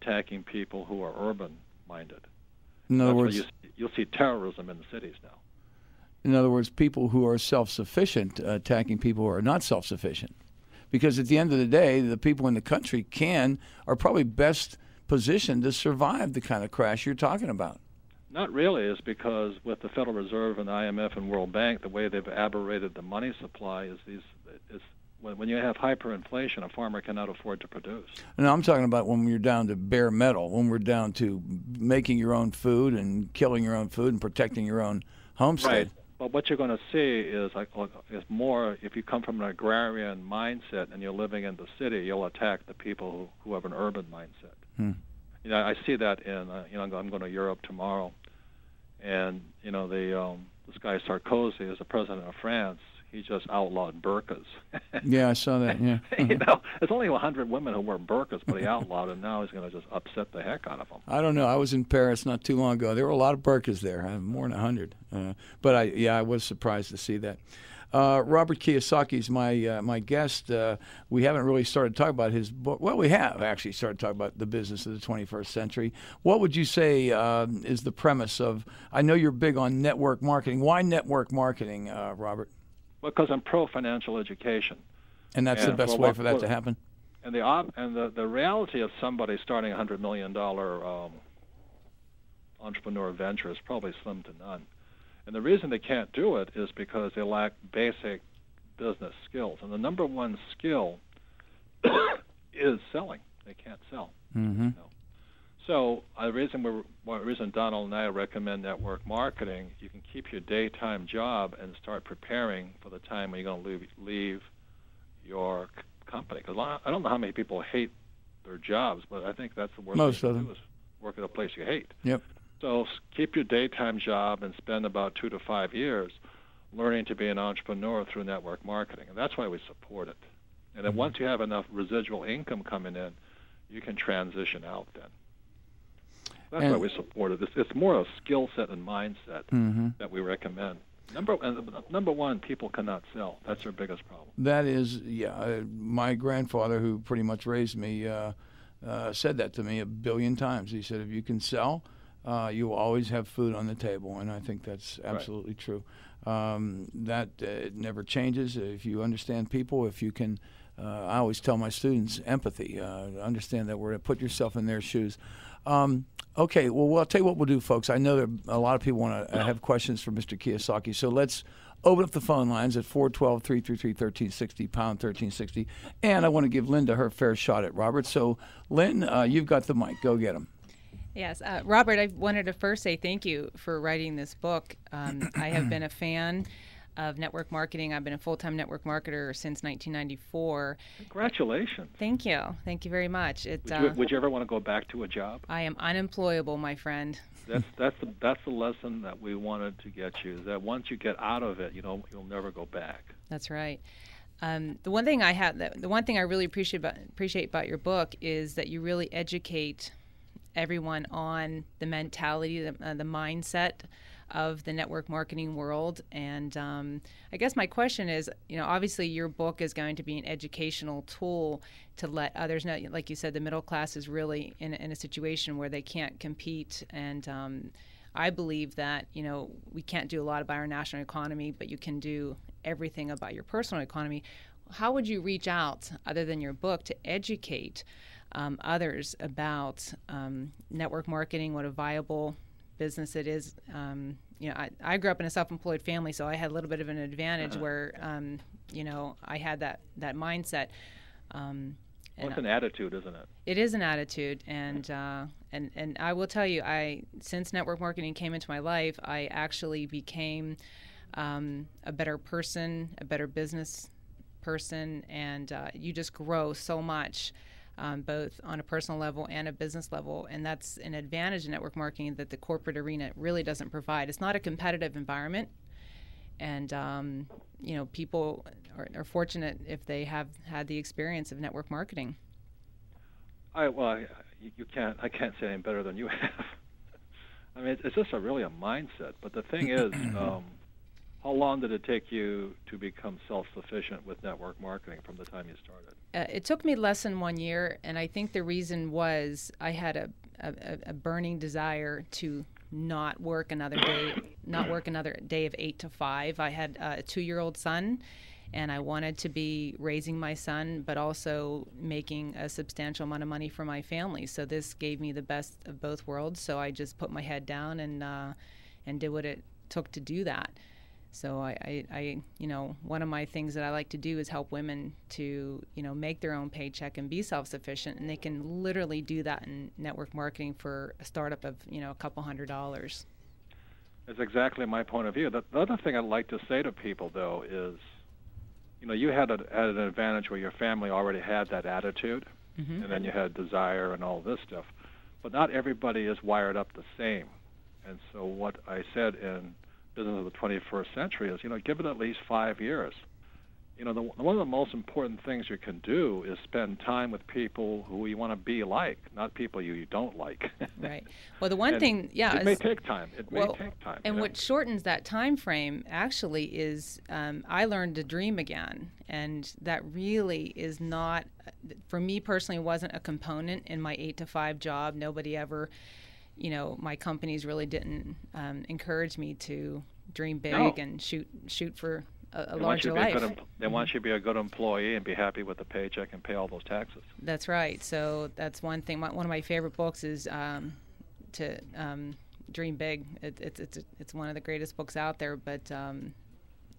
attacking people who are urban-minded. In other words, you'll see terrorism in the cities now. In other words, people who are self-sufficient attacking people who are not self-sufficient. Because at the end of the day, the people in the country are probably best positioned to survive the kind of crash you're talking about. Not really, is because with the Federal Reserve and IMF and World Bank, the way they've aberrated the money supply is when you have hyperinflation, a farmer cannot afford to produce. And I'm talking about when we're down to bare metal, when we're down to making your own food and killing your own food and protecting your own homestead. Right. But what you're going to see is more, if you come from an agrarian mindset and you're living in the city, you'll attack the people who have an urban mindset. I see that in, I'm going to Europe tomorrow, and, this guy Sarkozy is the president of France. He just outlawed burqas. Yeah, I saw that, yeah. There's only 100 women who wear burqas, but he outlawed it, and now he's going to just upset the heck out of them. I don't know. I was in Paris not too long ago. There were a lot of burqas there, more than 100. But I was surprised to see that. Robert Kiyosaki is my guest. We haven't really started talking about his book. Well, we have actually started talking about the business of the 21st century. What would you say is the premise of, I know you're big on network marketing. Why network marketing, Robert? Because I'm pro-financial education. And that's the best way for that to happen? And the reality of somebody starting a $100 million entrepreneur venture is probably slim to none. And the reason they can't do it is because they lack basic business skills. And the number one skill is selling. They can't sell. Mm-hmm. So the reason Donald and I recommend network marketing, you can keep your daytime job and start preparing for the time when you're going to leave your company. Because I don't know how many people hate their jobs, but I think that's the worst thing to do is work at a place you hate. Yep. So keep your daytime job and spend about 2 to 5 years learning to be an entrepreneur through network marketing. And that's why we support it. And then once you have enough residual income coming in, you can transition out then. That's why we support it. It's more a skill set and mindset that we recommend. Number one, people cannot sell. That's their biggest problem. That is, my grandfather, who pretty much raised me, said that to me a billion times. He said, if you can sell, you will always have food on the table, and I think that's absolutely true. That it never changes. If you understand people, if you can, I always tell my students, empathy, understand that we're going to put yourself in their shoes. Okay, well, I'll tell you what we'll do, folks. I know that a lot of people want to have questions for Mr. Kiyosaki, so let's open up the phone lines at 412-333-1360, pound 1360, and I want to give Linda her fair shot at Robert. So, Lynn, you've got the mic. Go get him. Yes. Robert, I wanted to first say thank you for writing this book. I have been a fan of network marketing. I've been a full-time network marketer since 1994. Congratulations. Thank you. Thank you very much. Would you ever want to go back to a job? I am unemployable, my friend. That's the lesson that we wanted to get you, is that once you get out of it, you'll never go back. That's right. The one thing I really appreciate about your book is that you really educate everyone on the mentality, the mindset of the network marketing world. And I guess my question is, obviously your book is going to be an educational tool to let others know. Like you said, the middle class is really in a situation where they can't compete. And I believe that, we can't do a lot about our national economy, but you can do everything about your personal economy. How would you reach out, other than your book, to educate others about network marketing, what a viable business it is? I grew up in a self-employed family, so I had a little bit of an advantage where, I had that mindset. It's an attitude, isn't it? It is an attitude, and I will tell you, since network marketing came into my life, I actually became a better person, a better business person, and you just grow so much. Both on a personal level and a business level, and that's an advantage in network marketing that the corporate arena really doesn't provide. It's not a competitive environment, and people are fortunate if they have had the experience of network marketing. I can't say any better than you have. I mean, it's just really a mindset. But the thing is, How long did it take you to become self-sufficient with network marketing from the time you started? It took me less than 1 year, and I think the reason was I had a burning desire to not work another day of 8 to 5. I had a 2-year-old son, and I wanted to be raising my son, but also making a substantial amount of money for my family. So this gave me the best of both worlds. So I just put my head down and did what it took to do that. So I one of my things that I like to do is help women to, make their own paycheck and be self-sufficient, and they can literally do that in network marketing for a startup of, a couple $100. That's exactly my point of view. The other thing I'd like to say to people, though, is, you had an advantage where your family already had that attitude, and then you had desire and all this stuff. But not everybody is wired up the same. And so what I said in Business of the 21st Century is, give it at least 5 years. One of the most important things you can do is spend time with people who you want to be like, not people you don't like. Right. Well, the one thing, it may take time. It may take time. And what shortens that time frame actually is I learned to dream again, and that really is not, for me personally, wasn't a component in my 8 to 5 job. Nobody ever, my companies really didn't encourage me to dream big and shoot for a larger life. They want you to be a good employee and be happy with the paycheck and pay all those taxes. That's right. So that's one thing. One of my favorite books is to Dream Big. It's one of the greatest books out there. But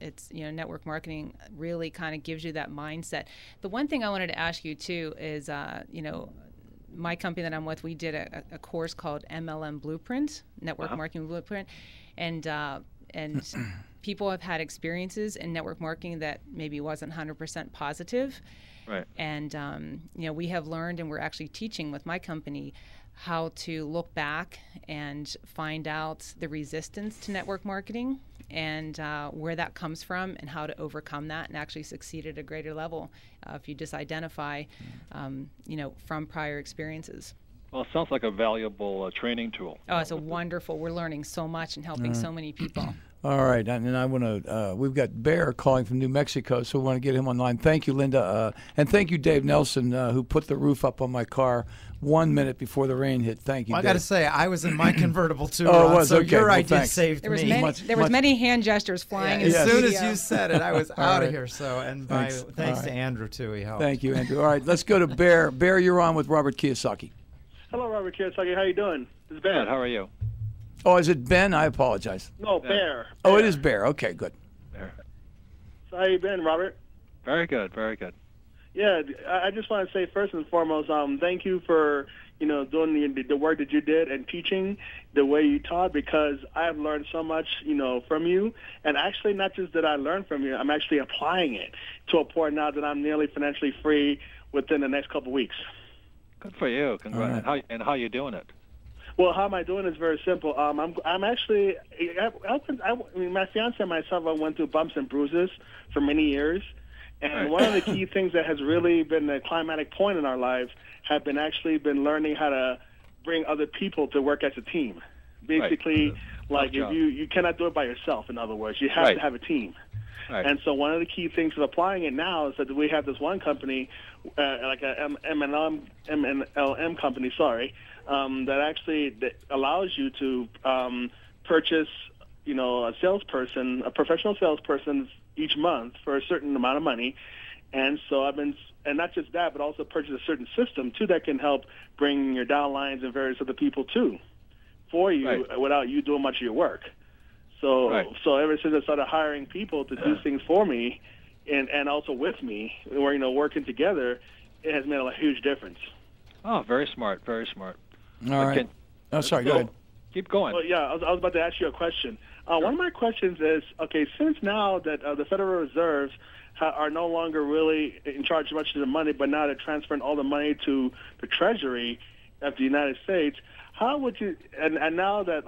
it's network marketing really kind of gives you that mindset. The one thing I wanted to ask you too is my company that I'm with, we did a course called MLM Blueprint, Network Marketing Blueprint, and people have had experiences in network marketing that maybe wasn't 100% positive. Right. And, we have learned, and we're actually teaching with my company, how to look back and find out the resistance to network marketing and where that comes from and how to overcome that and actually succeed at a greater level if you just identify, from prior experiences. Well, it sounds like a valuable training tool. Oh, it's wonderful. We're learning so much and helping so many people. All right, and I want to. We've got Bear calling from New Mexico, so we want to get him online. Thank you, Linda, and thank you, Dave Nelson, who put the roof up on my car 1 minute before the rain hit. Thank you. Well, I Dave. got to say, I was in my convertible too. Oh, it was so okay. your Well, idea thanks. saved There was me. many hand gestures flying. Yeah, in as the soon as studio. you said it, I was out right. of here. So, and Thanks. thanks to Andrew too, he helped. Thank you, Andrew. All right, let's go to Bear. Bear, you're on with Robert Kiyosaki. Hello, Robert Kiyosaki. How you doing? This is Ben. Good. How are you? Oh, is it Ben? I apologize. No, Bear. Oh, it is Bear. Okay, good. There. So how you been, Robert? Very good. Very good. Yeah, I just want to say first and foremost, thank you for doing the work that you did and teaching the way you taught, because I have learned so much from you, and actually not just that I learned from you, I'm actually applying it to a point now that I'm nearly financially free within the next couple of weeks. Good for you. Congrats. Right. And how are you doing it? Well, how am I doing is very simple. I'm actually, my fiance and myself, I went through bumps and bruises for many years. And one of the key things that has really been a climatic point in our lives have been learning how to bring other people to work as a team. Basically, like if you cannot do it by yourself, in other words, you have to have a team. Right. And so one of the key things of applying it now is that we have this one company, like a MLM company, that allows you to purchase, a professional salesperson each month for a certain amount of money. And so and not just that, but also purchase a certain system too that can help bring your downlines and various other people too for you without you doing much of your work. So ever since I started hiring people to do things for me and also with me, we're working together, it has made a huge difference. Oh, very smart. Very smart. All right. Sorry, go ahead. Keep going. Well, yeah, I was about to ask you a question. One of my questions is, okay, since now that the Federal Reserves are no longer really in charge of much of the money, but now they're transferring all the money to the Treasury of the United States, how would you, and now that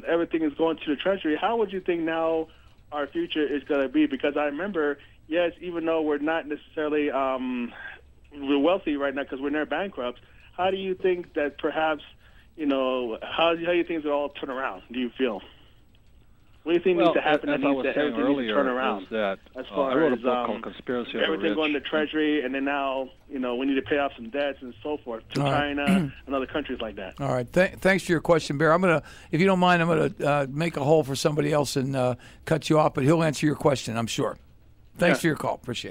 everything is going to the Treasury, how would you think now our future is going to be? Because I remember, yes, even though we're not necessarily we're wealthy right now because we're near bankrupt, how do you think that perhaps, how do you think it'll all turn around, do you feel? What do you think needs to happen? As That I needs was to, saying everything needs to earlier, turn around. is that as far I wrote a as book called Conspiracy of the everything Rich. going to Treasury, and then now we need to pay off some debts and so forth to China and other countries like that. All right. Thanks for your question, Bear. If you don't mind, I'm gonna make a hole for somebody else and cut you off, but he'll answer your question, I'm sure. Thanks for your call. Appreciate it.